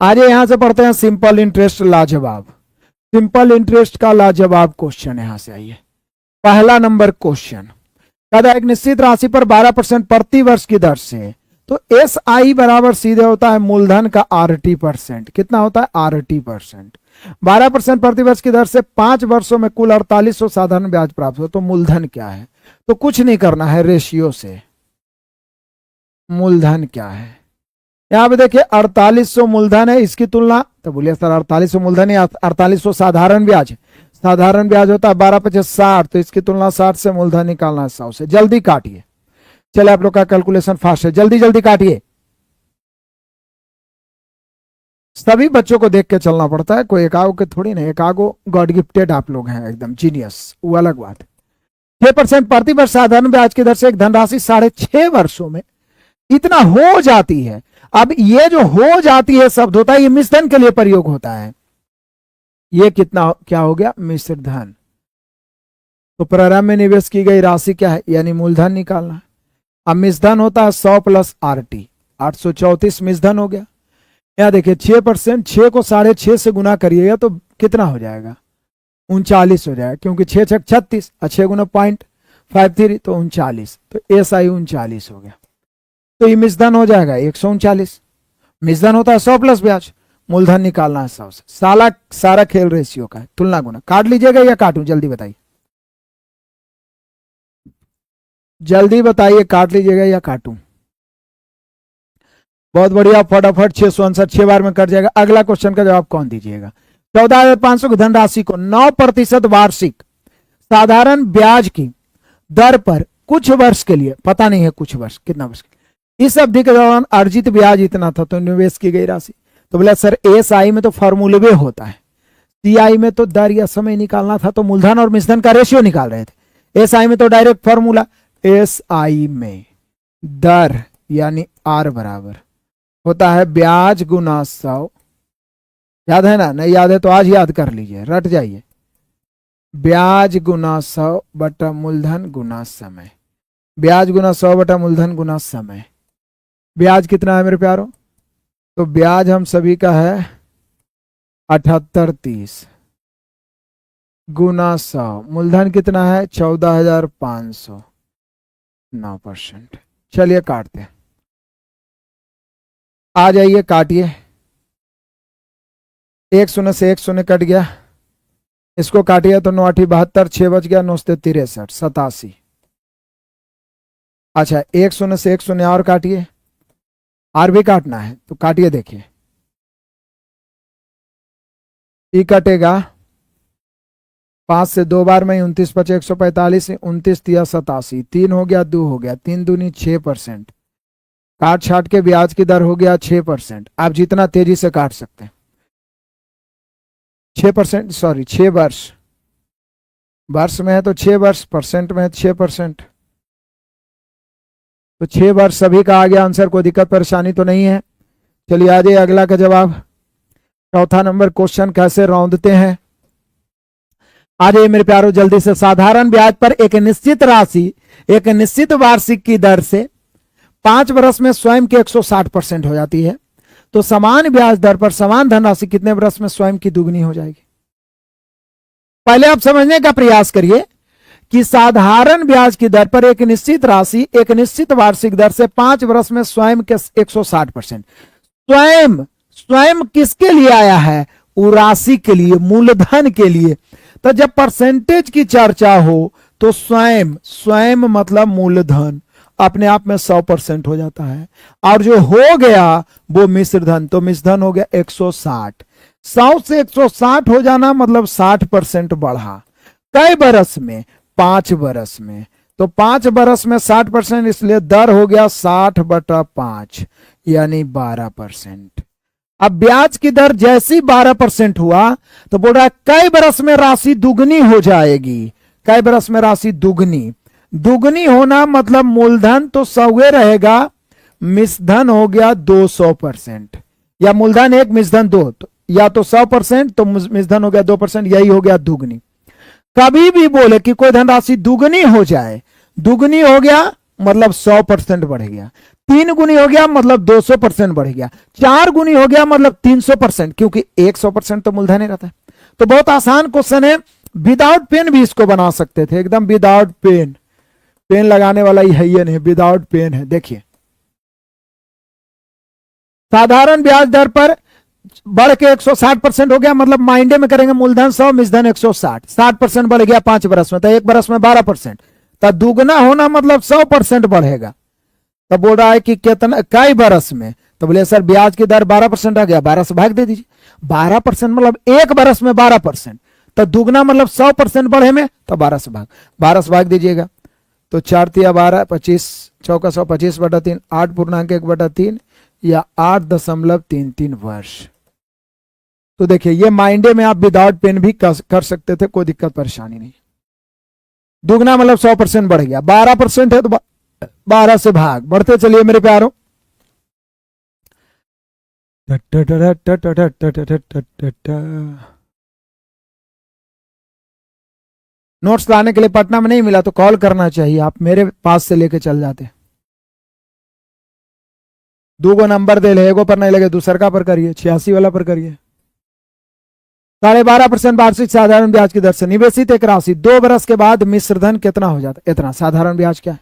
आज यहां से पढ़ते हैं सिंपल इंटरेस्ट लाजवाब। सिंपल इंटरेस्ट का लाजवाब क्वेश्चन यहां से आइए। पहला नंबर क्वेश्चन कहता है एक निश्चित राशि पर 12% प्रति वर्ष की दर से, तो एस आई बराबर सीधे होता है मूलधन का RT%। कितना होता है? RT%। 12% प्रति वर्ष की दर से 5 वर्षों में कुल 4800 साधारण ब्याज प्राप्त हो, तो मूलधन क्या है? तो कुछ नहीं करना है, रेशियो से मूलधन क्या है। यहां पे देखिए 4800 मूलधन है, इसकी तुलना, तो बोलिए सर 4800 मूलधन है, 4800 साधारण ब्याज है। साधारण ब्याज होता है 12×5 60, तो इसकी तुलना 60 से मूलधन निकालना है 100 से। जल्दी काटिए, चले आप लोग का कैलकुलेशन फास्ट है, जल्दी जल्दी काटिए। सभी बच्चों को देख के चलना पड़ता है, कोई एकागो के थोड़ी नहीं, एकागो गॉड गिफ्टेड आप लोग हैं, एकदम जीनियस, वो अलग बात है। 6% प्रति वर्ष साधारण ब्याज की दर से एक धनराशि 6.5 वर्षों में इतना हो जाती है। अब ये जो हो जाती है शब्द होता है, ये मिश्रधन के लिए प्रयोग होता है। ये कितना क्या हो गया? मिश्र धन। तो प्रारंभ में निवेश की गई राशि क्या है? यानी मूलधन निकालना है। अब मिश्रधन होता है 100 + RT, 834 मिश्रधन हो गया। यहां देखिए 6%, 6 को 6.5 से गुना करिएगा तो कितना हो जाएगा? 39 हो जाएगा, क्योंकि 6 × 6 = 36, 6 × 0.53 तो 39, तो SI 39 हो गया। तो ये मिश्रधन हो जाएगा 139। मिश्रधन होता है 100 + ब्याज, मूलधन निकालना है 100 से। सारा खेल रेशियो का है, तुलना गुना। काट लीजिएगा या काटूं? जल्दी बताइए, जल्दी बताइए, काट लीजिएगा या काटूं? बहुत बढ़िया, फटाफट 659 6 बार में कट जाएगा। अगला क्वेश्चन का जवाब कौन दीजिएगा? 14,500 की धनराशि को 9% वार्षिक साधारण ब्याज की दर पर कुछ वर्ष के लिए, पता नहीं है कुछ वर्ष कितना वर्ष, इस अवधि के दौरान अर्जित ब्याज इतना था, तो निवेश की गई राशि। तो बोला सर SI में तो फॉर्मूले होता है, CI में तो दर या समय निकालना था, तो मूलधन और मिश्रधन का रेशियो निकाल रहे थे। SI में तो डायरेक्ट फॉर्मूला, SI में दर यानी R बराबर होता है ब्याज गुना 100। याद है ना? नहीं याद है तो आज याद कर लीजिए, रट जाइए। ब्याज गुना 100 बटा मूलधन गुना समय। ब्याज गुना 100 बटा मूलधन गुना समय। ब्याज कितना है मेरे प्यारों? तो ब्याज हम सभी का है 7830 गुना 100। मूलधन कितना है? 14,500, 9%। चलिए काटते हैं, आ जाइए काटिए। 1 0 से 1 0 कट गया, इसको काटिए तो 9 8 72, 6 बच गया, 9 से 63 87। अच्छा 1 0 से 1 0 और काटिए, आर भी काटना है तो काटिए। देखिए ई कटेगा 5 से 2 बार में 29 × 5 = 145, 29 × 87, 3 हो गया, 2 हो गया, 3 दूनी 6%। काट छाट के ब्याज की दर हो गया 6%। आप जितना तेजी से काट सकते हैं। 6%, सॉरी 6 वर्ष, वर्ष में है तो 6 वर्ष, परसेंट में है 6%, तो 6 वर्ष सभी का आ गया आंसर। कोई दिक्कत परेशानी तो नहीं है। चलिए आ जाइए अगला का जवाब। चौथा नंबर क्वेश्चन कैसे रौंदते हैं, आ जाइए मेरे प्यारों जल्दी से। साधारण ब्याज पर एक निश्चित राशि एक निश्चित वार्षिक की दर से 5 वर्ष में स्वयं के 160% हो जाती है, तो समान ब्याज दर पर समान धनराशि कितने वर्ष में स्वयं की दुगनी हो जाएगी? पहले आप समझने का प्रयास करिए कि साधारण ब्याज की दर पर एक निश्चित राशि एक निश्चित वार्षिक दर से 5 वर्ष में स्वयं के 160%। स्वयं किसके लिए आया है? वो राशि के लिए, मूलधन के लिए। तो जब परसेंटेज की चर्चा हो तो स्वयं मतलब मूलधन अपने आप में 100% हो जाता है, और जो हो गया वो मिश्रधन, तो मिश्रधन हो गया 160। 100 से 160 हो जाना मतलब 60% बढ़ा। कई बरस में? 5 बरस में। तो 5 बरस में 60%, इसलिए दर हो गया 60/5 यानी 12%। अब ब्याज की दर जैसी 12% हुआ तो बोल रहा है कई बरस में राशि दुगनी हो जाएगी। कई बरस में राशि दुगनी होना मतलब मूलधन तो 100 रहेगा, मिश्रधन हो गया 200%, या मूलधन 1 मिश्रधन 2, तो या तो 100% तो मिश्रधन हो गया 2%, यही हो गया दुगनी। कभी भी बोले कि कोई धनराशि दुगनी हो जाए, दुगनी हो गया मतलब 100% बढ़ गया। 3 गुनी हो गया मतलब 200% बढ़ गया, 4 गुनी हो गया मतलब 300%, क्योंकि 100% तो मूलधन ही रहता है। तो बहुत आसान क्वेश्चन है, विदाउट पेन भी इसको बना सकते थे, एकदम विदाउट पेन, पेन लगाने वाला ही है ये नहीं, विदाउट पेन है। देखिए साधारण ब्याज दर पर बढ़ के 160% हो गया, मतलब माइंडे में करेंगे मूलधन 100 मिसधन 160, 60% बढ़ गया 5 बरस में, तो 1 बरस में 12%, तो दुगना होना मतलब 100% बढ़ेगा। तब बोल रहा है कि कितना कई बरस में, तो बोले सर ब्याज की दर 12% आ गया, 12 से भाग दे दीजिए, 12% मतलब 1 बरस में 12%, तो दुगना मतलब 100% बढ़े में, तो 12 से भाग दीजिएगा, तो 4 तिया 12, 25 चौका 100, 25/3, 8.1/3 या 8.33 वर्ष। तो देखिए ये माइंडे में आप विदाउट पेन भी कर सकते थे, कोई दिक्कत परेशानी नहीं। दुगना मतलब 100% बढ़ गया, 12% है तो 12 से भाग, बढ़ते चलिए मेरे प्यारों। नोट्स लाने के लिए पटना में नहीं मिला तो कॉल करना चाहिए, आप मेरे पास से लेके चल जाते। 2 गो नंबर दे ले, एगो पर नहीं लगे दूसरा पर करिए, 86 वाला पर करिए। 12.5% वार्षिक साधारण ब्याज की दर से निवेशित एक राशि 2 बरस के बाद मिश्रधन कितना हो जाता है? इतना। साधारण ब्याज क्या है?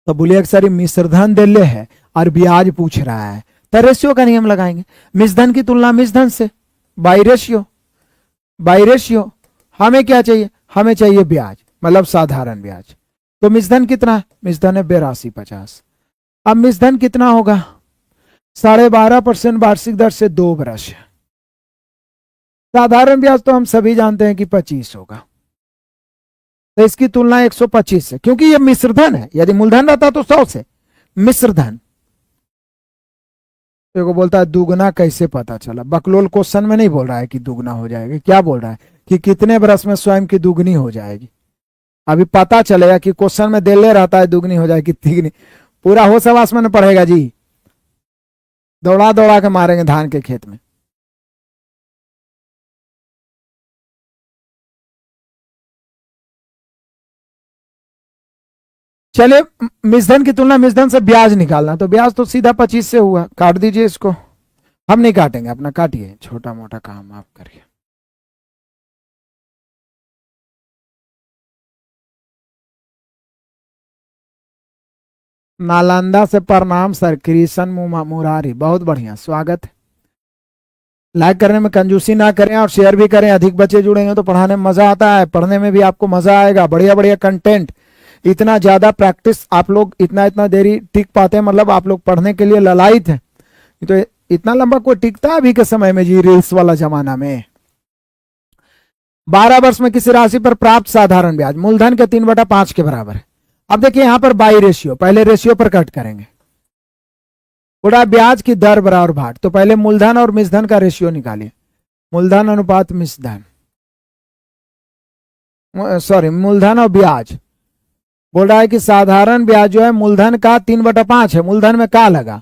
तो बोलिए सर मिश्रधन दे ले है और ब्याज पूछ रहा है, तो रेशियो का नियम लगाएंगे, मिश्रधन की तुलना मिश्रधन से, बाई रेशियो, बाई रेशियो। हमें क्या चाहिए? हमें चाहिए ब्याज, मतलब साधारण ब्याज। तो मिश्रधन कितना है? मिश्रधन है 8250। अब मिश्रधन कितना होगा? 12.5% वार्षिक दर से 2 बरस। साधारण ब्याज तो हम सभी जानते हैं कि 25 होगा, तो इसकी तुलना 125 से, क्योंकि ये मिश्रधन है, यदि मूलधन रहता तो 100 से, मिश्रधन। देखो बोलता है दुगना कैसे पता चला? बकलोल क्वेश्चन में नहीं बोल रहा है कि दुगना हो जाएगा, क्या बोल रहा है कि कितने बरस में स्वयं की दुगनी हो जाएगी। अभी पता चलेगा कि क्वेश्चन में दिल्ले रहता है दुगनी हो जाएगी तिगनी, पूरा होश हवास में पढ़ेगा जी, दौड़ा दौड़ा के मारेंगे धान के खेत में। चलिए मिश्रधन की तुलना मिश्रधन से ब्याज निकालना, तो ब्याज तो सीधा 25 से हुआ, काट दीजिए इसको। हम नहीं काटेंगे, अपना काटिए, छोटा मोटा काम आप करिए। नालंदा से प्रणाम सर, कृष्ण मुरारी, बहुत बढ़िया, स्वागत। लाइक करने में कंजूसी ना करें और शेयर भी करें, अधिक बच्चे जुड़ेंगे तो पढ़ाने में मजा आता है, पढ़ने में भी आपको मजा आएगा, बढ़िया बढ़िया कंटेंट। इतना ज्यादा प्रैक्टिस आप लोग इतना इतना देरी टिक पाते हैं, मतलब आप लोग पढ़ने के लिए ललायित हैं। तो इतना लंबा कोई टिकता अभी के समय में जी, रील्स वाला जमाना में। 12 वर्ष में किसी राशि पर प्राप्त साधारण ब्याज मूलधन के 3/5 के बराबर है। अब देखिए यहां पर बाई रेशियो, पहले रेशियो पर कट करेंगे, पूरा ब्याज की दर बराबर भाग, तो पहले मूलधन और मिश्रधन का रेशियो निकालिए, मूलधन अनुपात मिश्रधन, सॉरी मूलधन और ब्याज। बोल रहा है कि साधारण ब्याज जो है मूलधन का 3/5 है, मूलधन में का लगा,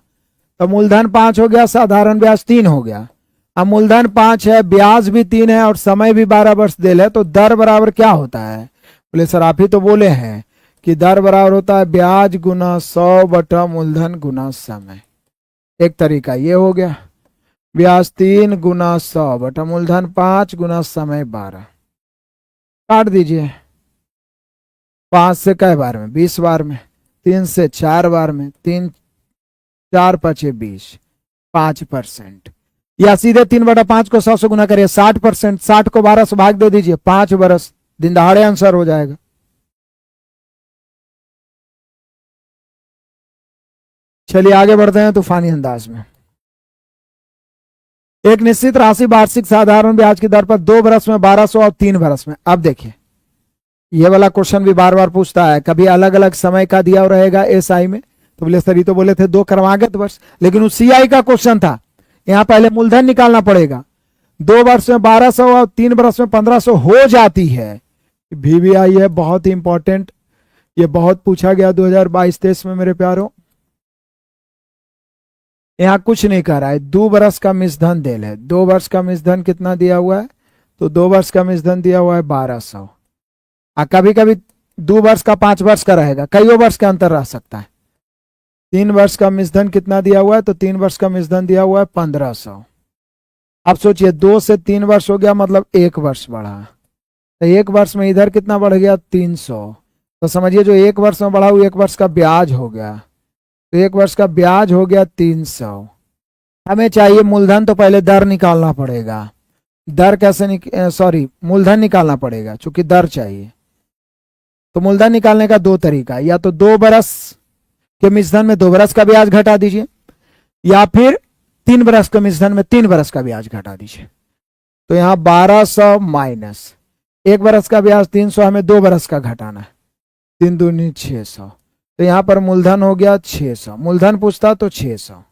तो मूलधन 5 हो गया, साधारण ब्याज 3 हो गया। अब मूलधन 5 है, ब्याज भी 3 है और समय भी 12 वर्ष दे ले, तो दर बराबर क्या होता है? बोले सर आप ही तो बोले हैं कि दर बराबर होता है ब्याज गुना 100 मूलधन गुना समय। एक तरीका ये हो गया, ब्याज 3 गुना 100 मूलधन 5 गुना समय 12, काट दीजिए। 5 से कई बार में? 20 बार में। 3 से 4 बार में, 3 4 5 20, 5%, या सीधे 3/5 को 100 से गुना करिए, 60%, 60 को 12 से भाग दे दीजिए, 5 बरस, दिन दहाड़े आंसर हो जाएगा। चलिए आगे बढ़ते हैं तूफानी अंदाज में। एक निश्चित राशि वार्षिक साधारण ब्याज की दर पर 2 बरस में 1200 और 3 बरस में। अब देखिए ये वाला क्वेश्चन भी बार बार पूछता है, कभी अलग अलग समय का दिया रहेगा एसआई में, तो बोले सर ये तो बोले थे 2 क्रमागत वर्ष, लेकिन उस सीआई का क्वेश्चन था, यहां पहले मूलधन निकालना पड़ेगा। 2 वर्ष में 1200 और 3 बरस में 1500 हो जाती है। VVI है, बहुत ही इंपॉर्टेंट, ये बहुत पूछा गया 2022-23 में मेरे प्यारों। यहां कुछ नहीं कर रहा है, 2 बरस का मिश्रधन देल है, 2 वर्ष का मिश्रधन कितना दिया हुआ है? तो 2 वर्ष का मिश्रधन दिया हुआ है 1200, कभी कभी 2 वर्ष का 5 वर्ष का रहेगा, कई वर्ष का अंतर रह सकता है। 3 वर्ष का मिश्रधन कितना दिया हुआ है? तो 3 वर्ष का मिश्रधन दिया हुआ है 1500। अब सोचिए 2 से 3 वर्ष हो गया, मतलब 1 वर्ष बढ़ा, तो 1 वर्ष में इधर कितना बढ़ गया? 300। तो समझिए जो 1 वर्ष में बढ़ा वो 1 वर्ष का ब्याज हो गया, तो 1 वर्ष का ब्याज हो गया 300। हमें चाहिए मूलधन, तो पहले दर निकालना पड़ेगा। दर कैसे सॉरी मूलधन निकालना पड़ेगा, चूंकि दर चाहिए। तो मूलधन निकालने का 2 तरीका, या तो 2 बरस के मिश्रधन में 2 बरस का ब्याज घटा दीजिए, या फिर 3 बरस के मिश्रधन में 3 बरस का ब्याज घटा दीजिए। तो यहाँ 1200 माइनस 1 बरस का ब्याज 300, हमें 2 बरस का घटाना है, 3 दूनी 600। तो यहाँ पर मूलधन हो गया 600, मूलधन पूछता तो 600।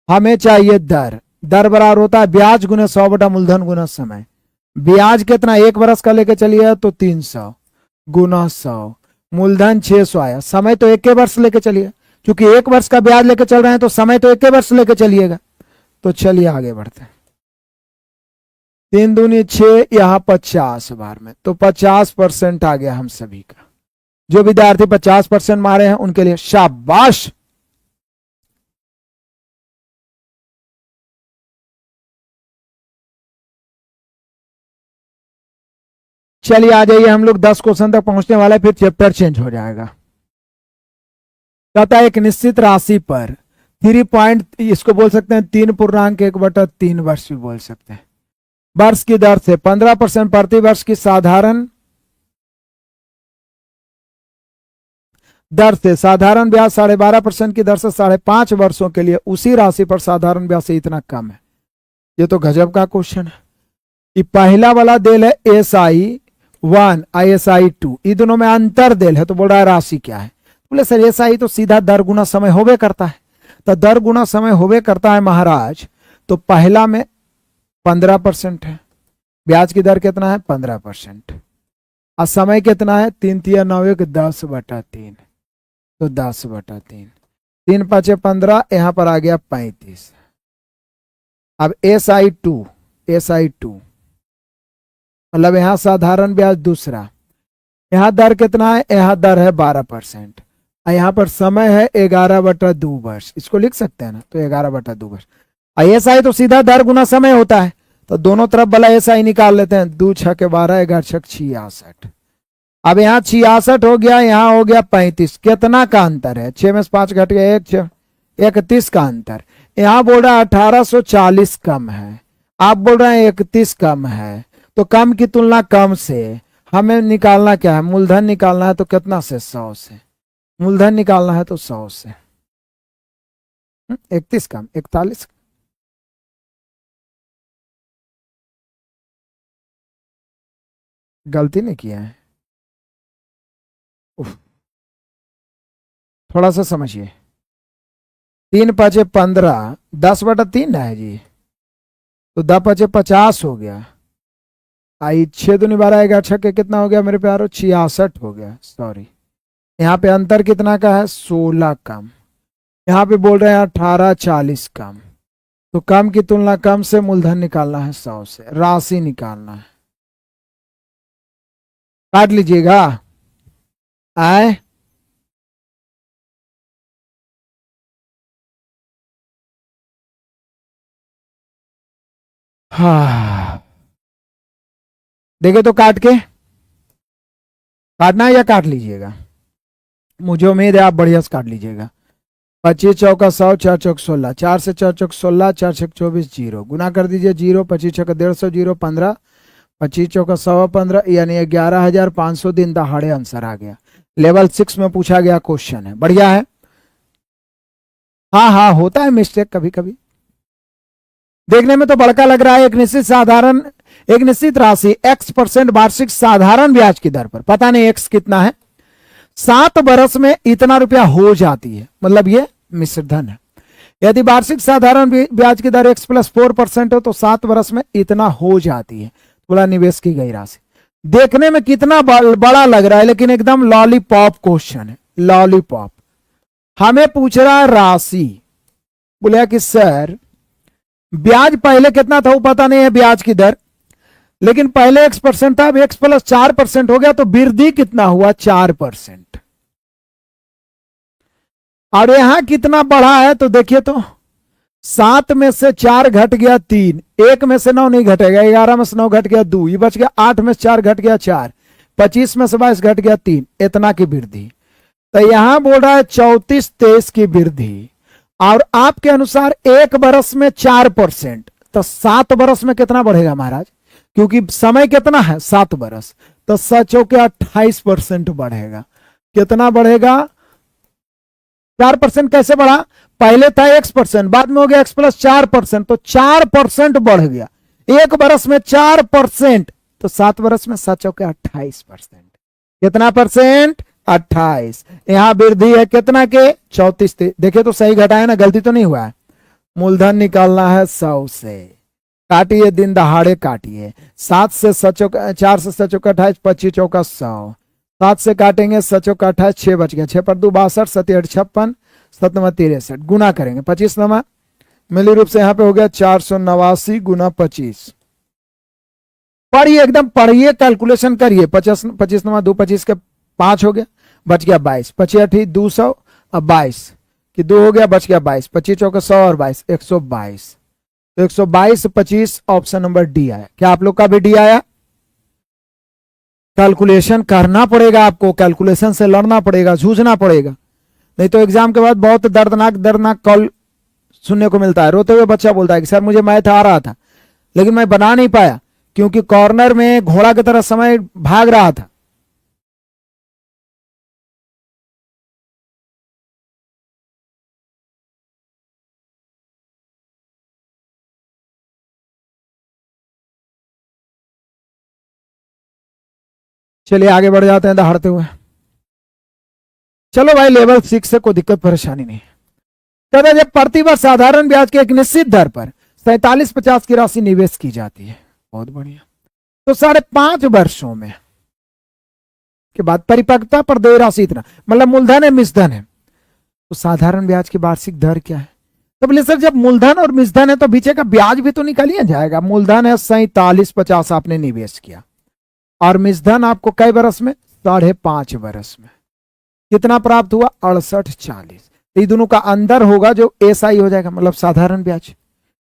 हमें चाहिए दर, दर बराबर होता है ब्याज गुना 100 बटा मूलधन गुना समय। ब्याज कितना? 1 बरस का लेके चलिए तो 300 गुना 100, मूलधन 600 आया। समय तो 1 वर्ष लेके चलिए, क्योंकि 1 वर्ष का ब्याज लेके चल रहे हैं तो समय तो 1 वर्ष लेके चलिएगा। तो चलिए आगे बढ़ते हैं। 3 दूनी 6, यहाँ 50 बार में, तो 50% आ गया हम सभी का। जो विद्यार्थी 50% मारे हैं उनके लिए शाबाश। चलिए आ जाइए, हम लोग 10 क्वेश्चन तक पहुंचने वाले, फिर चैप्टर चेंज हो जाएगा। कहता है एक निश्चित राशि पर 3 पॉइंट, इसको बोल सकते हैं 3.1/3 वर्ष भी बोल सकते हैं, वर्ष की दर से 15% प्रति वर्ष की साधारण दर से साधारण ब्याज 12.5% की दर से 5.5 वर्षों के लिए उसी राशि पर साधारण ब्याज से इतना कम है। ये तो गजब का क्वेश्चन है। ये पहला वाला देल है SI1 ISI2, ये दोनों में अंतर देल है, तो बोल रहा है राशि क्या है। बोले सर SI तो सीधा दर गुना समय होवे करता है, तो दर गुना समय होवे करता है महाराज। तो पहला में 15% है, ब्याज की दर कितना है? 15%। और समय कितना है? 3 तिया 9 1 10/3, तो 10/3, 3 5 15, यहां पर आ गया 35। अब SI2 मतलब यहां साधारण ब्याज दूसरा, यहां दर कितना है? यहां दर है 12%, और यहां पर समय है 11/2 वर्ष, इसको लिख सकते हैं ना, तो 11/2 वर्ष। SI तो सीधा दर गुना समय होता है, तो दोनों तरफ वाला SI निकाल लेते हैं, 2 6 के 12, 11 6 66। अब यहाँ 66 हो गया, यहाँ हो गया 35, कितना का अंतर है? 6 में से 5 घट गया 1, 31 का अंतर। यहाँ बोल रहा है 1840 कम है, आप बोल रहे हैं 31 कम है, तो कम की तुलना कम से हमें निकालना क्या है? मूलधन निकालना है, तो कितना से? 100 से। मूलधन निकालना है तो 100 से। 31 कम 41, गलती नहीं किया है, थोड़ा सा समझिए। 3 5 15, 10/3 है जी, तो 10 5 50 हो गया। आई 6 दूनी 12 11 6 के कितना हो गया मेरे प्यारो? 66 हो गया, सॉरी। यहाँ पे अंतर कितना का है? 16 कम। यहाँ पे बोल रहे हैं 1840 कम, तो कम की तुलना कम से मूलधन निकालना है 100 से, राशि निकालना है। काट लीजिएगा। आए हाँ, देखे तो काट के काटना है या काट लीजिएगा? मुझे उम्मीद है आप बढ़िया से काट लीजिएगा। 25 चौका 100, 4 चौक 16, 4 से 4 चौक 16, 4 छक 24, 0 गुना कर दीजिए 0, 25 छक 150, 0 15, 25 चौका 115, यानी 11,500 दिन दहाड़े आंसर आ गया। लेवल 6 में पूछा गया क्वेश्चन है, बढ़िया है। हाँ हाँ होता है मिस्टेक कभी कभी। देखने में तो बड़का लग रहा है, एक निश्चित राशि X% वार्षिक साधारण ब्याज की दर पर, पता नहीं X कितना है, 7 बरस में इतना रुपया हो जाती है, मतलब ये मिश्रधन है। यदि वार्षिक साधारण ब्याज की दर X + 4% हो तो 7 बरस में इतना हो जाती है। बोला निवेश की गई राशि। देखने में कितना बड़ा लग रहा है, लेकिन एकदम लॉलीपॉप क्वेश्चन है, लॉलीपॉप। हमें पूछ रहा है राशि, बोला कि सर ब्याज पहले कितना था वो पता नहीं है, ब्याज की दर, लेकिन पहले X% था, अब X + 4% हो गया, तो वृद्धि कितना हुआ? 4%। और यहां कितना बढ़ा है तो देखिए तो 7 में से 4 घट गया 3, 1 में से 9 नहीं घटेगा, 11 में से 9 घट गया 2, ये बच गया 8 में से 4 घट गया 4, 25 में से 22 घट गया 3, इतना की वृद्धि। तो यहां बोल रहा है 34-23 की वृद्धि। और आपके अनुसार 1 बरस में 4%, तो 7 बरस में कितना बढ़ेगा महाराज, क्योंकि समय कितना है 7 बरस, तो 28% बढ़ेगा। कितना बढ़ेगा, 4% कैसे बढ़ा, पहले था x%, बाद में हो गया x प्लस 4%, तो 4% बढ़ गया। 1 बरस में 4%, तो 7 बरस में 28%। कितना परसेंट, 28। यहां वृद्धि है कितना के, 34। देखिए तो सही घटाए ना, गलती तो नहीं हुआ है। मूलधन निकालना है 100 से, काटिए दिन दहाड़े काटिए, 7 से 4 से 7 चौका 28, 25 चौका 100, 7 से काटेंगे 7 चौका 28, 6 बच गया, 6 पर 2 62, 7 8 56, 7 9 63, गुना करेंगे 25 नमा, मिली रूप से यहाँ पे हो गया 489 गुना 25। पढ़िए एकदम पढ़िए, कैलकुलेशन करिए, 25 नमा 2 25 के 5 हो गया, बच गया 22, 25 200, अब 22 कि 2 हो गया, बच गया 22, 25 चौका 100 और 22 122, तो 122 25 ऑप्शन नंबर डी आया। क्या आप लोग का भी डी आया? कैलकुलेशन करना पड़ेगा आपको, कैलकुलेशन से लड़ना पड़ेगा, जूझना पड़ेगा, नहीं तो एग्जाम के बाद बहुत दर्दनाक कॉल सुनने को मिलता है। रोते हुए बच्चा बोलता है कि सर मुझे मैथ आ रहा था लेकिन मैं बना नहीं पाया, क्योंकि कॉर्नर में घोड़ा की तरह समय भाग रहा था। चलिए आगे बढ़ जाते हैं दहाड़ते हुए। चलो भाई, लेवल 6 से कोई दिक्कत परेशानी नहीं। कहता जब प्रतिवर्ष साधारण ब्याज के एक निश्चित दर पर 47-50 की राशि निवेश की जाती है, बहुत बढ़िया, तो 5.5 वर्षों में के बाद परिपक्वता पर देय राशि इतना, मतलब मूलधन है मिश्धन है, तो साधारण ब्याज की वार्षिक दर क्या है? तो बोले सर जब मूलधन और मिश्धन है तो पीछे का ब्याज भी तो निकालिए जाएगा। मूलधन है 47-50 आपने निवेश किया, और मिश्धन आपको कई बरस में, 5.5 बरस में, कितना प्राप्त हुआ, 68-40। ये दोनों का अंदर होगा जो एसआई हो जाएगा, मतलब साधारण ब्याज।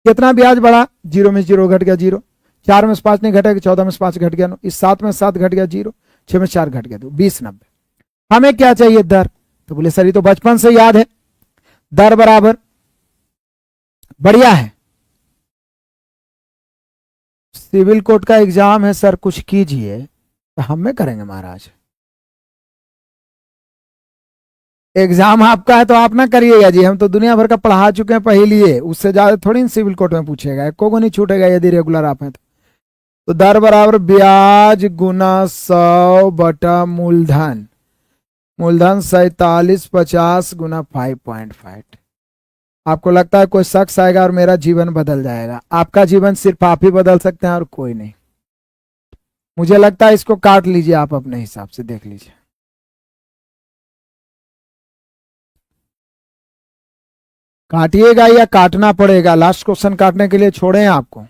कितना ब्याज बढ़ा, 0 में 0 घट गया 0, 4 में 5 नहीं घटेगा, 14 में 5 घट गया 9, इस 7 में 7 घट गया 0, 6 में 4 घट गया 2, 20-90। हमें क्या चाहिए, दर। तो बोले सर ये तो बचपन से याद है, दर बराबर, बढ़िया है, सिविल कोर्ट का एग्जाम है सर, कुछ कीजिए, तो हम में करेंगे महाराज। एग्जाम आपका है तो आप ना करिएगा जी, हम तो दुनिया भर का पढ़ा चुके हैं पहले, उससे ज्यादा थोड़ी सिविल कोर्ट में पूछेगा, को नहीं छूटेगा यदि रेगुलर आप हैं तो दर बराबर ब्याज गुना 100 बटा मूलधन, मूलधन 47-50 गुना 5.5। आपको लगता है कोई शख्स आएगा और मेरा जीवन बदल जाएगा? आपका जीवन सिर्फ आप ही बदल सकते हैं और कोई नहीं। मुझे लगता है इसको काट लीजिए आप अपने हिसाब से, देख लीजिए। काटिएगा या काटना पड़ेगा? लास्ट क्वेश्चन काटने के लिए छोड़े हैं आपको।